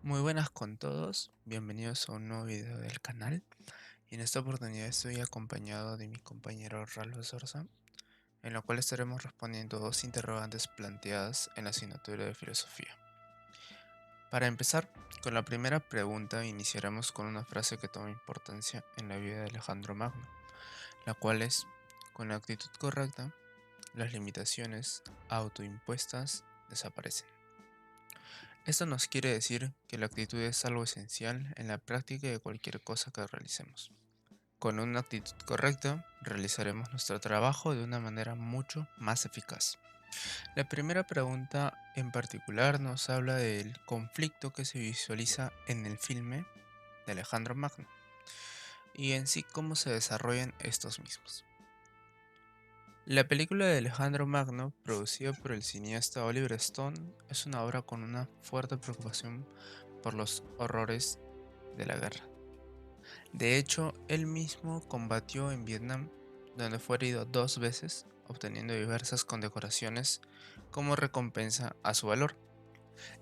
Muy buenas con todos, bienvenidos a un nuevo video del canal y en esta oportunidad estoy acompañado de mi compañero Ralph Sorza, en lo cual estaremos respondiendo dos interrogantes planteadas en la asignatura de filosofía. Para empezar, con la primera pregunta iniciaremos con una frase que toma importancia en la vida de Alejandro Magno, la cual es: con la actitud correcta, las limitaciones autoimpuestas desaparecen. Esto nos quiere decir que la actitud es algo esencial en la práctica de cualquier cosa que realicemos. Con una actitud correcta, realizaremos nuestro trabajo de una manera mucho más eficaz. La primera pregunta en particular nos habla del conflicto que se visualiza en el filme de Alejandro Magno y en sí cómo se desarrollan estos mismos. La película de Alejandro Magno, producida por el cineasta Oliver Stone, es una obra con una fuerte preocupación por los horrores de la guerra. De hecho, él mismo combatió en Vietnam, donde fue herido 2 veces, obteniendo diversas condecoraciones como recompensa a su valor.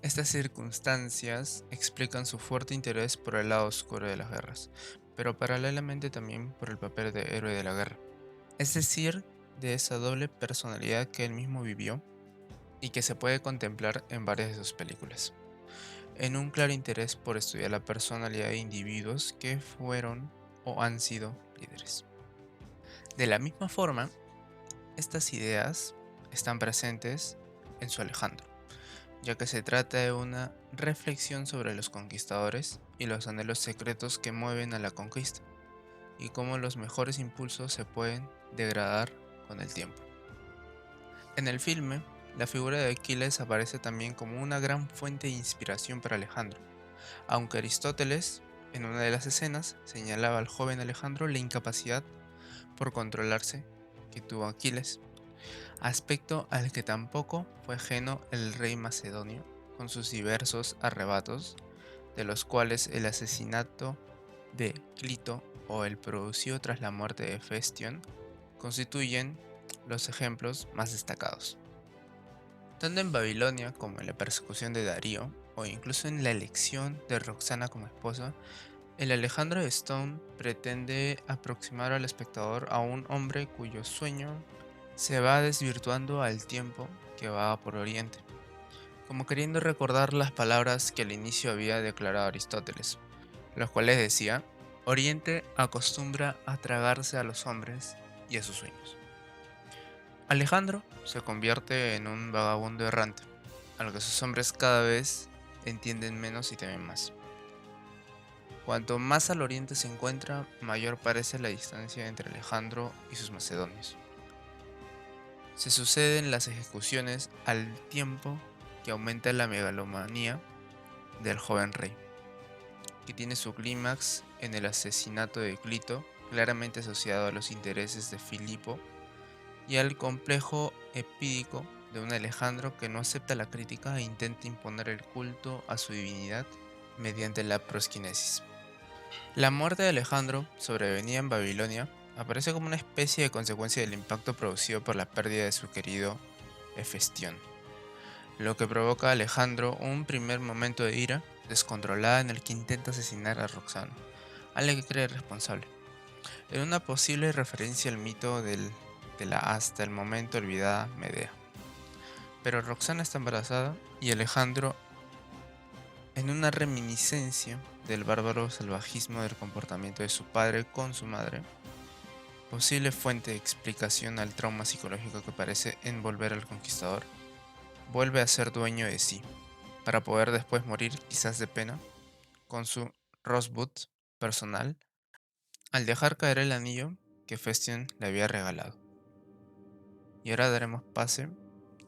Estas circunstancias explican su fuerte interés por el lado oscuro de las guerras, pero paralelamente también por el papel de héroe de la guerra. Es decir, de esa doble personalidad que él mismo vivió y que se puede contemplar en varias de sus películas, en un claro interés por estudiar la personalidad de individuos que fueron o han sido líderes. De la misma forma, estas ideas están presentes en su Alejandro, ya que se trata de una reflexión sobre los conquistadores y los anhelos secretos que mueven a la conquista, y cómo los mejores impulsos se pueden degradar con el tiempo. En el filme, la figura de Aquiles aparece también como una gran fuente de inspiración para Alejandro, aunque Aristóteles, en una de las escenas, señalaba al joven Alejandro la incapacidad por controlarse que tuvo Aquiles, aspecto al que tampoco fue ajeno el rey macedonio, con sus diversos arrebatos, de los cuales el asesinato de Clito o el producido tras la muerte de Hefestión constituyen los ejemplos más destacados. Tanto en Babilonia como en la persecución de Darío, o incluso en la elección de Roxana como esposa, el Alejandro de Stone pretende aproximar al espectador a un hombre cuyo sueño se va desvirtuando al tiempo que va por Oriente, como queriendo recordar las palabras que al inicio había declarado Aristóteles, los cuales decía: Oriente acostumbra a tragarse a los hombres y a sus sueños. Alejandro se convierte en un vagabundo errante, al que sus hombres cada vez entienden menos y temen más. Cuanto más al oriente se encuentra, mayor parece la distancia entre Alejandro y sus macedonios. Se suceden las ejecuciones al tiempo que aumenta la megalomanía del joven rey, que tiene su clímax en el asesinato de Clito, claramente asociado a los intereses de Filipo, y al complejo epídico de un Alejandro que no acepta la crítica e intenta imponer el culto a su divinidad mediante la prosquinesis. La muerte de Alejandro, sobrevenida en Babilonia, aparece como una especie de consecuencia del impacto producido por la pérdida de su querido Hefestión, lo que provoca a Alejandro un primer momento de ira descontrolada en el que intenta asesinar a Roxana, a la que cree responsable, en una posible referencia al mito de la hasta el momento olvidada Medea. Pero Roxana está embarazada y Alejandro, en una reminiscencia del bárbaro salvajismo del comportamiento de su padre con su madre, posible fuente de explicación al trauma psicológico que parece envolver al conquistador, vuelve a ser dueño de sí, para poder después morir quizás de pena, con su rosbud personal, al dejar caer el anillo que Festión le había regalado. Y ahora daremos pase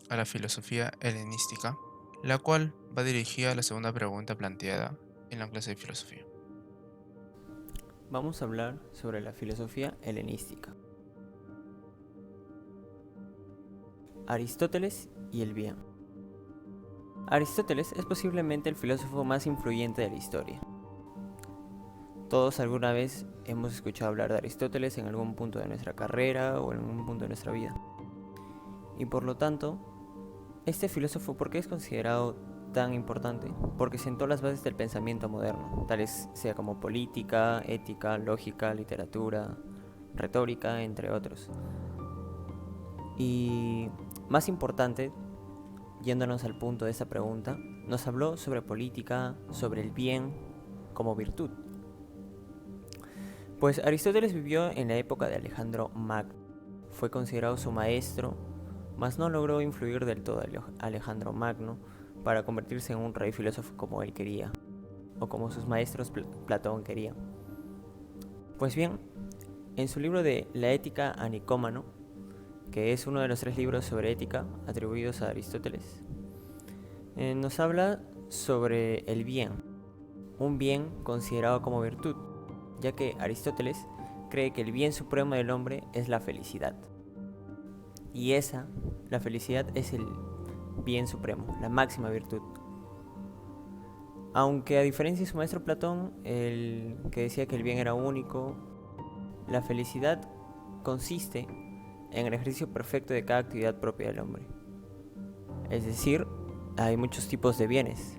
a la filosofía helenística, la cual va dirigida a la segunda pregunta planteada en la clase de filosofía. Vamos a hablar sobre la filosofía helenística. Aristóteles y el bien. Aristóteles es posiblemente el filósofo más influyente de la historia. Todos alguna vez hemos escuchado hablar de Aristóteles en algún punto de nuestra carrera o en algún punto de nuestra vida. Y por lo tanto, este filósofo, ¿por qué es considerado tan importante porque sentó las bases del pensamiento moderno, tales sea como política, ética, lógica, literatura, retórica, entre otros. Y más importante, yéndonos al punto de esta pregunta, nos habló sobre política, sobre el bien como virtud. Pues Aristóteles vivió en la época de Alejandro Magno. Fue considerado su maestro, mas no logró influir del todo a Alejandro Magno para convertirse en un rey filósofo como él quería, o como sus maestros Platón quería. Pues bien, en su libro de La Ética a Nicómano, que es uno de los 3 libros sobre ética atribuidos a Aristóteles, nos habla sobre el bien, un bien considerado como virtud, ya que Aristóteles cree que el bien supremo del hombre es la felicidad. Y la felicidad es el bien supremo, la máxima virtud. Aunque a diferencia de su maestro Platón, el que decía que el bien era único, la felicidad consiste en el ejercicio perfecto de cada actividad propia del hombre. Es decir, hay muchos tipos de bienes,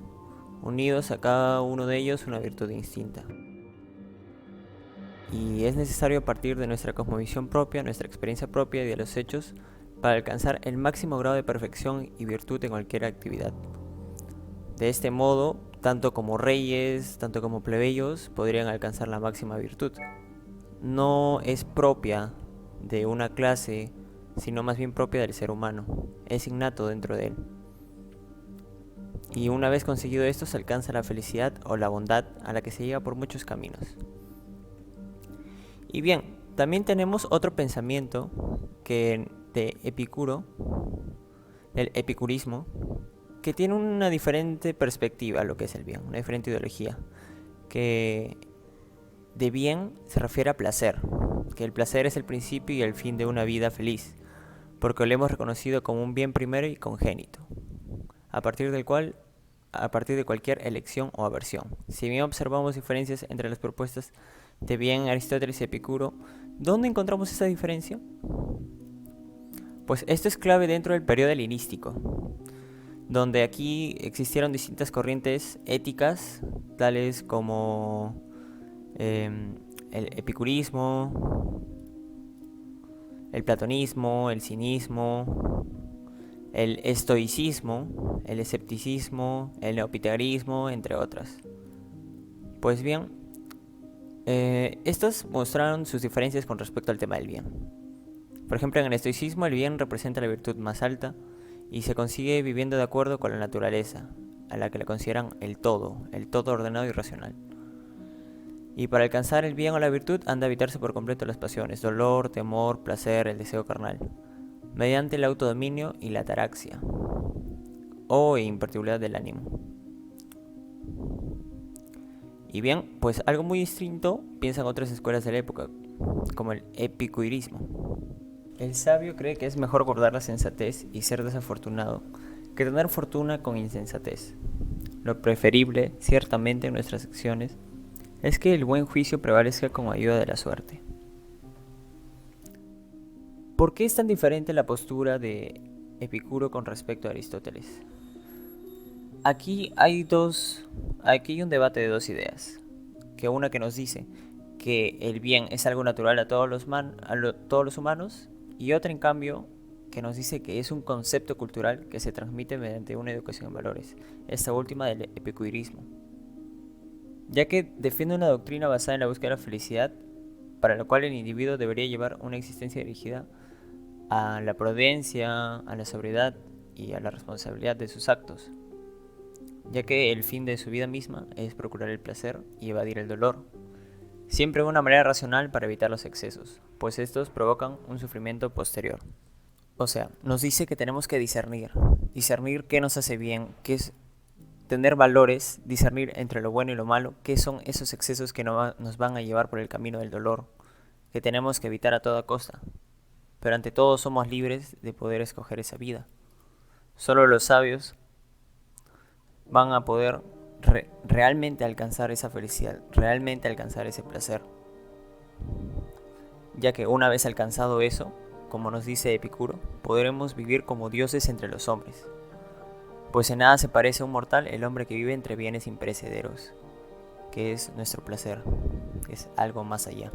unidos a cada uno de ellos una virtud distinta. Y es necesario partir de nuestra cosmovisión propia, nuestra experiencia propia y de los hechos para alcanzar el máximo grado de perfección y virtud en cualquier actividad. De este modo, tanto como reyes, tanto como plebeyos podrían alcanzar la máxima virtud. No es propia de una clase, sino más bien propia del ser humano. Es innato dentro de él. Y una vez conseguido esto, se alcanza la felicidad o la bondad a la que se llega por muchos caminos. Y bien, también tenemos otro pensamiento que de Epicuro, el epicurismo, que tiene una diferente perspectiva a lo que es el bien, una diferente ideología, que de bien se refiere a placer, que el placer es el principio y el fin de una vida feliz, porque lo hemos reconocido como un bien primero y congénito, a partir de cualquier elección o aversión. Si bien observamos diferencias entre las propuestas de bien Aristóteles y Epicuro, ¿dónde encontramos esa diferencia? Pues esto es clave dentro del periodo helenístico, donde aquí existieron distintas corrientes éticas, tales como el epicurismo, el platonismo, el cinismo, el estoicismo, el escepticismo, el neopitagorismo, entre otras. Pues bien, estas mostraron sus diferencias con respecto al tema del bien. Por ejemplo, en el estoicismo el bien representa la virtud más alta y se consigue viviendo de acuerdo con la naturaleza, a la que le consideran el todo ordenado y racional. Y para alcanzar el bien o la virtud han de evitarse por completo las pasiones, dolor, temor, placer, el deseo carnal, mediante el autodominio y la ataraxia, o imperturbabilidad del ánimo. Y bien, pues algo muy distinto piensan otras escuelas de la época, como el epicurismo. El sabio cree que es mejor guardar la sensatez y ser desafortunado que tener fortuna con insensatez. Lo preferible, ciertamente, en nuestras acciones es que el buen juicio prevalezca con ayuda de la suerte. ¿Por qué es tan diferente la postura de Epicuro con respecto a Aristóteles? Aquí hay un debate de 2 ideas, que una que nos dice que el bien es algo natural a todos los humanos, y otra en cambio que nos dice que es un concepto cultural que se transmite mediante una educación en valores, esta última del epicurismo, ya que defiende una doctrina basada en la búsqueda de la felicidad, para la cual el individuo debería llevar una existencia dirigida a la prudencia, a la sobriedad y a la responsabilidad de sus actos, ya que el fin de su vida misma es procurar el placer y evadir el dolor, siempre de una manera racional para evitar los excesos, pues estos provocan un sufrimiento posterior. O sea, nos dice que tenemos que discernir qué nos hace bien, qué es tener valores, discernir entre lo bueno y lo malo, qué son esos excesos que nos van a llevar por el camino del dolor, que tenemos que evitar a toda costa. Pero ante todo somos libres de poder escoger esa vida. Solo los sabios van a poder realmente alcanzar esa felicidad, realmente alcanzar ese placer. Ya que una vez alcanzado eso, como nos dice Epicuro, podremos vivir como dioses entre los hombres. pues en nada se parece a un mortal el hombre que vive entre bienes imperecederos, que es nuestro placer, que es algo más allá.